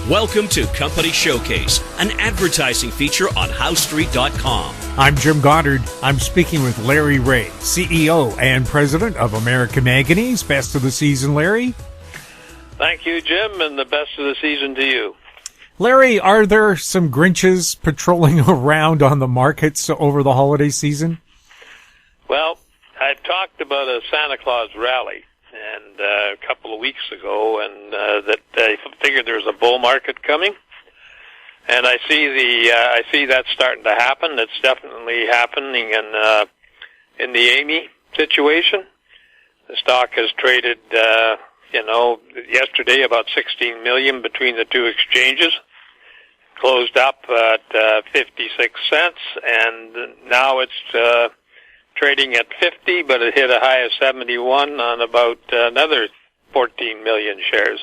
Welcome to Company Showcase, an advertising feature on HowStreet.com. I'm Jim Goddard. I'm speaking with Larry Reaugh, CEO and President of American Manganese. Best of the season, Larry. Thank you, Jim, and the best of the season to you. Larry, are there some Grinches patrolling around on the markets over the holiday season? Well, I talked about a Santa Claus rally and a couple of weeks ago, and that I figured there's a bull market coming. And I see that starting to happen. It's definitely happening in the Amy situation. The stock has traded, yesterday about $16 million between the two exchanges. Closed up at 56 cents, and now it's trading at 50, but it hit a high of 71 on about another 14 million shares.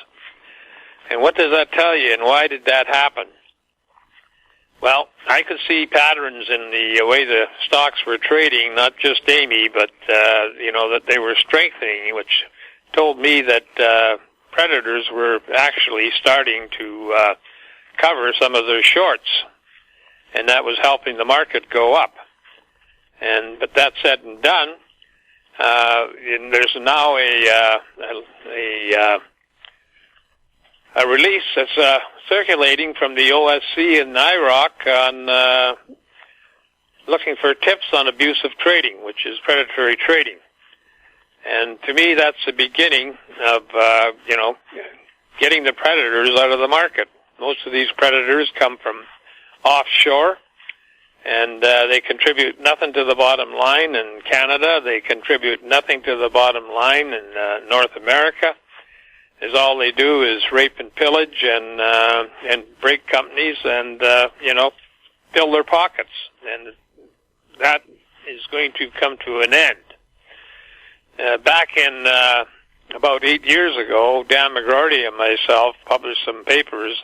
And what does that tell you, and why did that happen? Well, I could see patterns in the way the stocks were trading, not just Amy, but, that they were strengthening, which told me that predators were actually starting to cover some of their shorts, and that was helping the market go up. But that said and done, and there's now a release that's circulating from the OSC and IROC on looking for tips on abusive trading, which is predatory trading. And to me, that's the beginning of getting the predators out of the market. Most of these predators come from offshore, and they contribute nothing to the bottom line in Canada. They contribute nothing to the bottom line in North America. Is all they do is rape and pillage and break companies and fill their pockets, and that is going to come to an end. Back in about 8 years ago, Dan McGroarty and myself published some papers,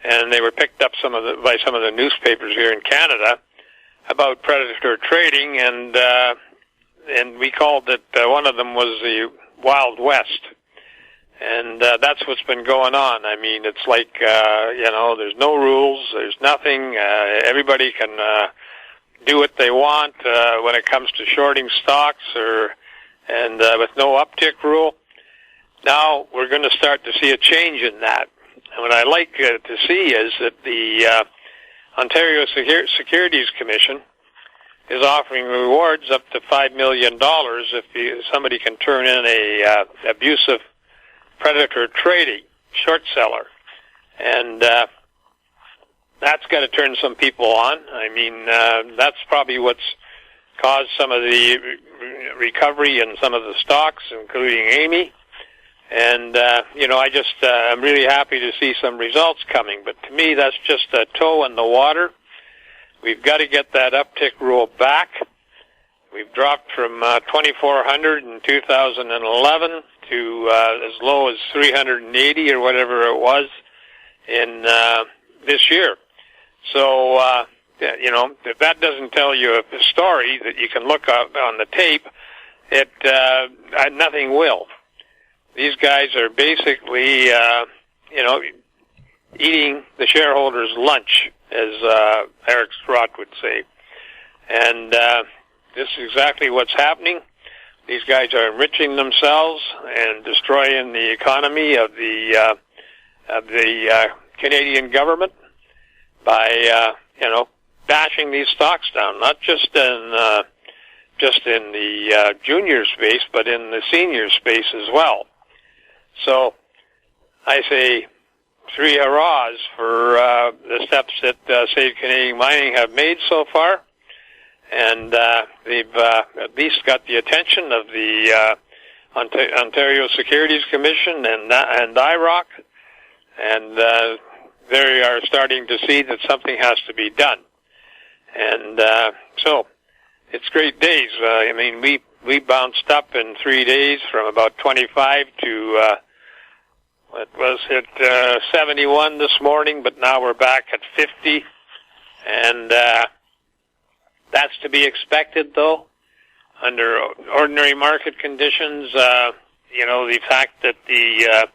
and they were picked up by some of the newspapers here in Canada about predator trading, and we called it, one of them was the Wild West. And that's what's been going on. I mean, it's like, there's no rules, there's nothing, everybody can do what they want when it comes to shorting stocks, and with no Uptick Rule. Now we're going to start to see a change in that. And what I like to see is that the Ontario Securities Commission is offering rewards up to $5 million if somebody can turn in a abusive predator trading short seller. And that's got to turn some people on. I mean, that's probably what's caused some of the recovery in some of the stocks, including Amy. And, I'm really happy to see some results coming. But to me, that's just a toe in the water. We've got to get that Uptick Rule back. We've dropped from 2,400 in 2011 to as low as 380 or whatever it was in this year. So, if that doesn't tell you a story that you can look up on the tape, nothing will. These guys are basically, eating the shareholders' lunch, as Eric Sprott would say. And this is exactly what's happening. These guys are enriching themselves and destroying the economy of the Canadian government by bashing these stocks down, not just in the junior space, but in the senior space as well. So I say 3 hurrahs for the steps that Save Canadian Mining have made so far. And they've at least got the attention of the Ontario Securities Commission and IROC, and they are starting to see that something has to be done. And so it's great days. We bounced up in 3 days from about 25 to 71 this morning, but now we're back at 50, and that's to be expected, though, under ordinary market conditions. The fact that the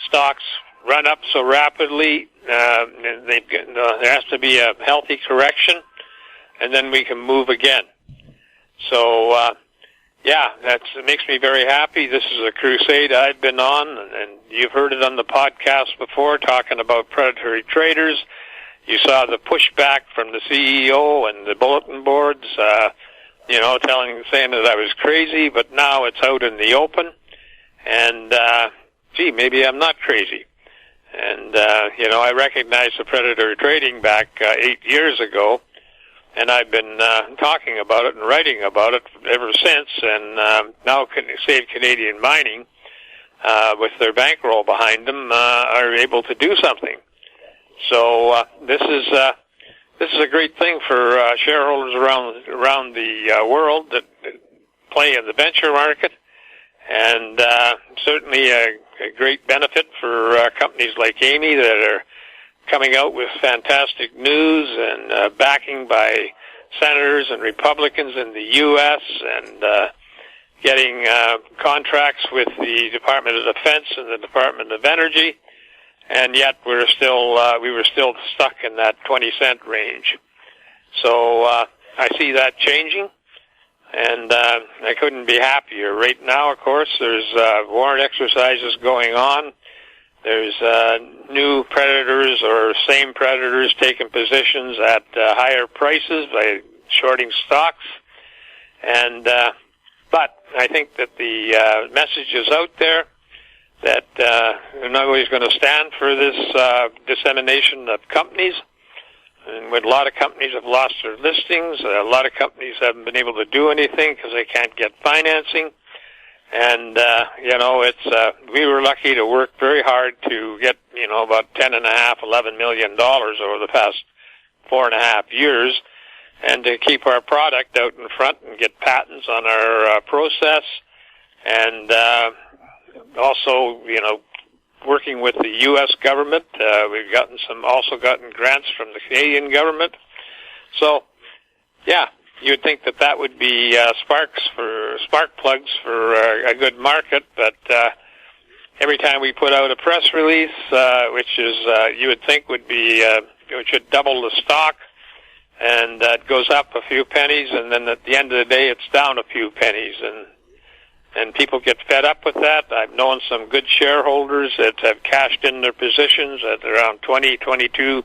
stocks run up so rapidly. There has to be a healthy correction, and then we can move again. So, it makes me very happy. This is a crusade I've been on, and you've heard it on the podcast before, talking about predatory traders. You saw the pushback from the CEO and the bulletin boards, saying that I was crazy, but now it's out in the open. And, maybe I'm not crazy. And, I recognized the predatory trading back 8 years ago, and I've been talking about it and writing about it ever since. And now Save Canadian Mining, with their bankroll behind them, are able to do something. So this is a great thing for shareholders around the world that play in the venture market, and certainly a great benefit for companies like Amy that are coming out with fantastic news and backing by senators and Republicans in the U.S. and getting contracts with the Department of Defense and the Department of Energy, and yet we were still stuck in that 20-cent range. So I see that changing, and I couldn't be happier. Right now, of course, there's warrant exercises going on. There's new predators or same predators taking positions at higher prices by shorting stocks. And but I think that the message is out there that they're not always going to stand for this dissemination of companies. And when a lot of companies have lost their listings, a lot of companies haven't been able to do anything because they can't get financing. And, we were lucky to work very hard to get, about $11 million over the past 4.5 years, and to keep our product out in front and get patents on our process. And also, working with the U.S. government, we've also gotten grants from the Canadian government. So, you'd think that would be spark plugs for a good market, but every time we put out a press release, which is you would think would be which would double the stock, and it goes up a few pennies, and then at the end of the day, it's down a few pennies, and people get fed up with that. I've known some good shareholders that have cashed in their positions at around 20, 22.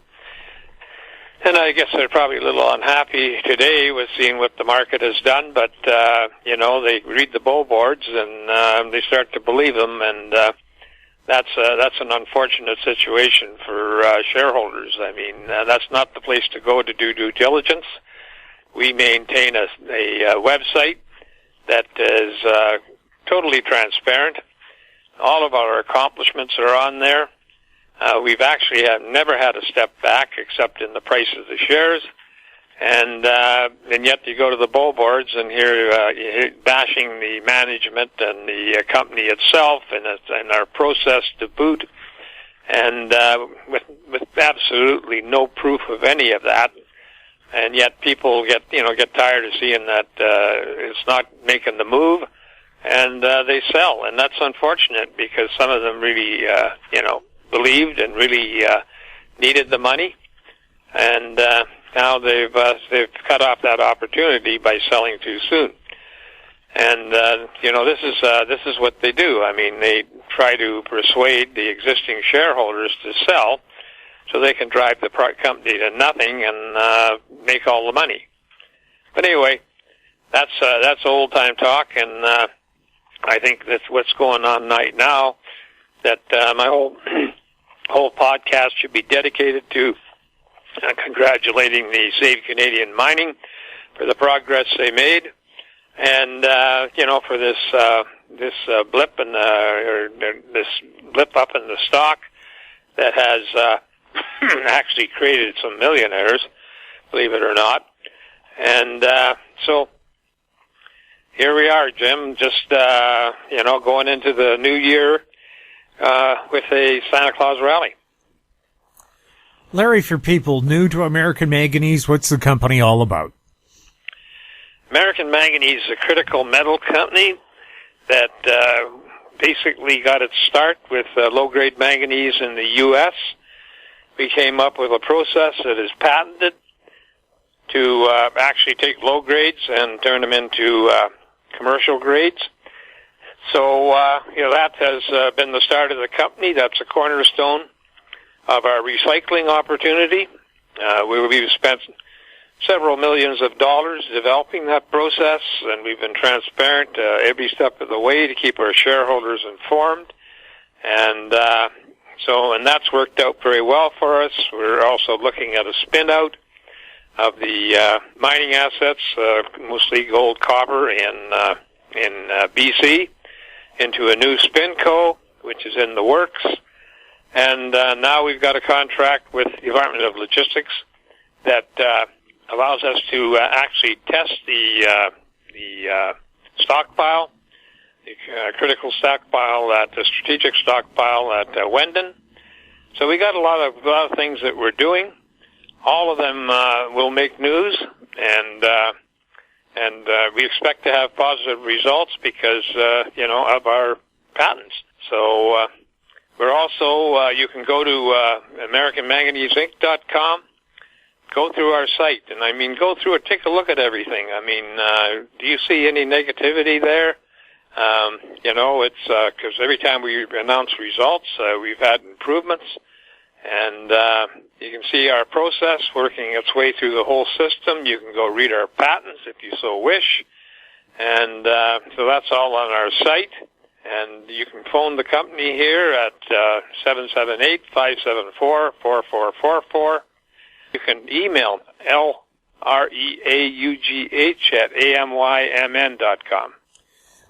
And I guess they're probably a little unhappy today with seeing what the market has done, but, they read the bull boards and they start to believe them, and that's an unfortunate situation for shareholders. I mean, that's not the place to go to do due diligence. We maintain a website that is totally transparent. All of our accomplishments are on there. We've actually never had a step back except in the price of the shares, and yet you go to the bull boards and hear bashing the management and the company itself and our process to boot, and with absolutely no proof of any of that, and yet people get tired of seeing that it's not making the move, and they sell, and that's unfortunate because some of them really believed and really needed the money, and now they've cut off that opportunity by selling too soon. And this is what they do. I mean, they try to persuade the existing shareholders to sell so they can drive the company to nothing and make all the money. But anyway, that's old time talk, and I think that's what's going on right now. That my whole podcast should be dedicated to congratulating the Save Canadian Mining for the progress they made, and for this blip in this blip up in the stock that has actually created some millionaires, believe it or not. And so here we are, Jim, just going into the new year with a Santa Claus rally. Larry, for people new to American Manganese, what's the company all about? American Manganese is a critical metal company that basically got its start with low-grade manganese in the U.S. We came up with a process that is patented to actually take low grades and turn them into commercial grades. So, that has been the start of the company. That's a cornerstone of our recycling opportunity. We've spent several millions of dollars developing that process, and we've been transparent every step of the way to keep our shareholders informed. And and that's worked out very well for us. We're also looking at a spin-out of the mining assets, mostly gold, copper in BC, into a new spinco, which is in the works. And now we've got a contract with the Department of Logistics that allows us to actually test the stockpile, the critical stockpile, the strategic stockpile at Wendon. So we got a lot of things that we're doing. All of them will make news, and we expect to have positive results because of our patents. So we're also you can go to AmericanManganeseInc.com. Go through our site, and go through it, take a look at everything. Do you see any negativity there? It's because every time we announce results, we've had improvements, and you can see our process working its way through the whole system. You can go read our patents if you so wish, and so that's all on our site. And you can phone the company here at 778-574-4444. You can email LREAUGH@AMYMN.com.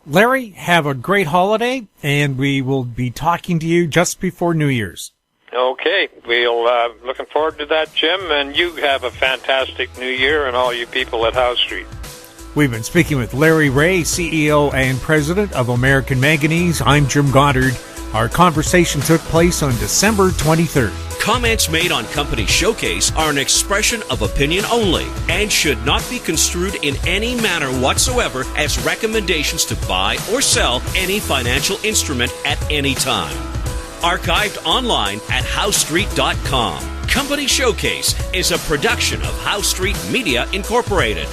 Larry, have a great holiday, and we will be talking to you just before New Year's. Okay. We'll looking forward to that, Jim, and you have a fantastic New Year, and all you people at Howe Street. We've been speaking with Larry Reaugh, CEO and President of American Manganese. I'm Jim Goddard. Our conversation took place on December 23rd. Comments made on Company Showcase are an expression of opinion only and should not be construed in any manner whatsoever as recommendations to buy or sell any financial instrument at any time. Archived online at HoweStreet.com. Company Showcase is a production of Howe Street Media Incorporated.